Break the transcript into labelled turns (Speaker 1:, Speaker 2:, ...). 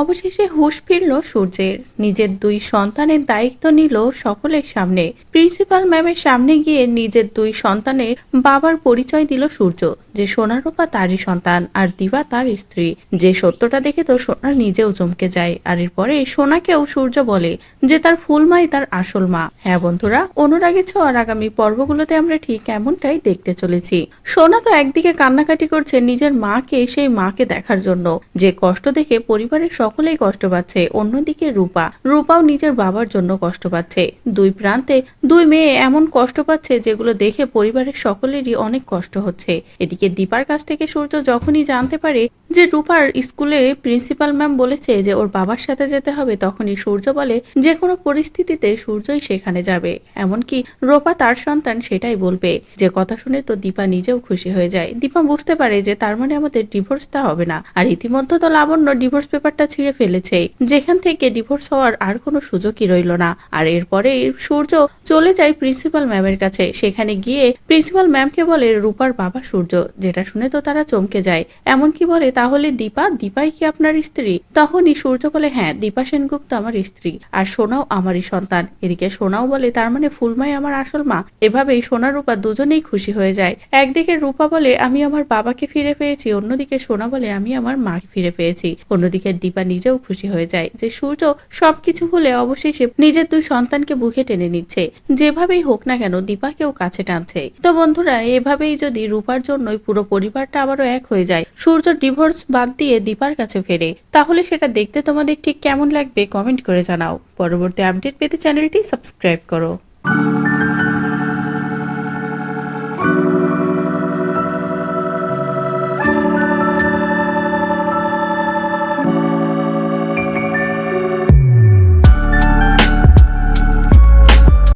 Speaker 1: অবশেষে হুঁশ ফিরল সূর্যের। নিজের দুই সন্তানের দায়িত্ব নিল সকলের সামনে। প্রিন্সিপাল ম্যামের সামনে গিয়ে নিজের দুই সন্তানের বাবার পরিচয় দিল সূর্য, যে সোনারূপা তারই সন্তান আর দিবা তার স্ত্রী। যে সত্যটা দেখে তো সোনা নিজেও চমকে যায়, আর এরপরে সোনাকেও সূর্য বলে যে তার ফুলমাই তার আসল মা। হ্যাঁ বন্ধুরা, অনুরাগী ছোঁয়ার আগামী পর্বগুলোতে আমরা ঠিক এমনটাই দেখতে চলেছি। সোনা তো একদিকে কান্নাকাটি করছে নিজের মাকে, সেই মাকে দেখার জন্য, যে কষ্ট দেখে পরিবারের সকলেই কষ্ট পাচ্ছে। অন্যদিকে রূপাও নিজের বাবার জন্য কষ্ট পাচ্ছে। দুই প্রান্তে দুই মেয়ে এমন কষ্ট পাচ্ছে যেগুলো দেখে পরিবারের সকলেরই অনেক কষ্ট হচ্ছে। এদিকে দীপার কাছ থেকে সূর্য যখনই জানতে পারে যে রূপার স্কুলে প্রিন্সিপাল ম্যাম বলেছে যে ওর বাবার সাথে যেতে হবে, তখনই সূর্য বলে যে কোনো পরিস্থিতিতে সূর্যই সেখানে যাবে, এমনকি রূপা তার সন্তান সেটাই বলবে। যে কথা শুনে তো দীপা নিজেও খুশি হয়ে যায়। দীপা বুঝতে পারে যে তার মানে আমাদের ডিভোর্সটা হবে না। আর ইতিমধ্যে তো লাবণ্য ডিভোর্স পেপারটা ছিঁড়ে ফেলেছে, যেখান থেকে ডিভোর্স হওয়ার আর কোনো সুযোগই রইল না। আর এরপরে সূর্য চলে যায় প্রিন্সিপাল ম্যামের কাছে। সেখানে গিয়ে প্রিন্সিপাল ম্যামকে বলে রূপার বাবা সূর্য, যেটা শুনে তো তারা চমকে যায়। এমনকি বলে তাহলে দীপাই কি আপনার স্ত্রী? তখনই সূর্য বলে হ্যাঁ, দীপা সেনগুপ্ত আমার স্ত্রী, আর সোনাও আমারই সন্তান। এদিকে সোনাও বলে তার মানে ফুলমাই আমার আসল মা। এভাবেই সোনা রূপা দুজনেই খুশি হয়ে যায়। একদিকে রূপা বলে আমি আমার বাবাকে ফিরে পেয়েছি, অন্যদিকে সোনা বলে আমি আমার মাকে ফিরে পেয়েছি। অন্যদিকে দীপা নিজেও খুশি হয়ে যায় যে সূর্য সবকিছু ভুলে অবশেষে নিজের দুই সন্তানকে বুকে টেনে নিচ্ছে। যেভাবেই হোক না কেন দীপাকেও কাছে টানছে। তো বন্ধুরা, এভাবেই যদি রূপার জন্যই পুরো পরিবারটা আবারও এক হয়ে যায়, সূর্য ডিভোর্স বাদ দিয়ে দীপার কাছে ফেরে, তাহলে সেটা দেখতে তোমাদের ঠিক কেমন লাগবে কমেন্ট করে জানাও। পরবর্তী আপডেট পেতে চ্যানেলটি সাবস্ক্রাইব করো।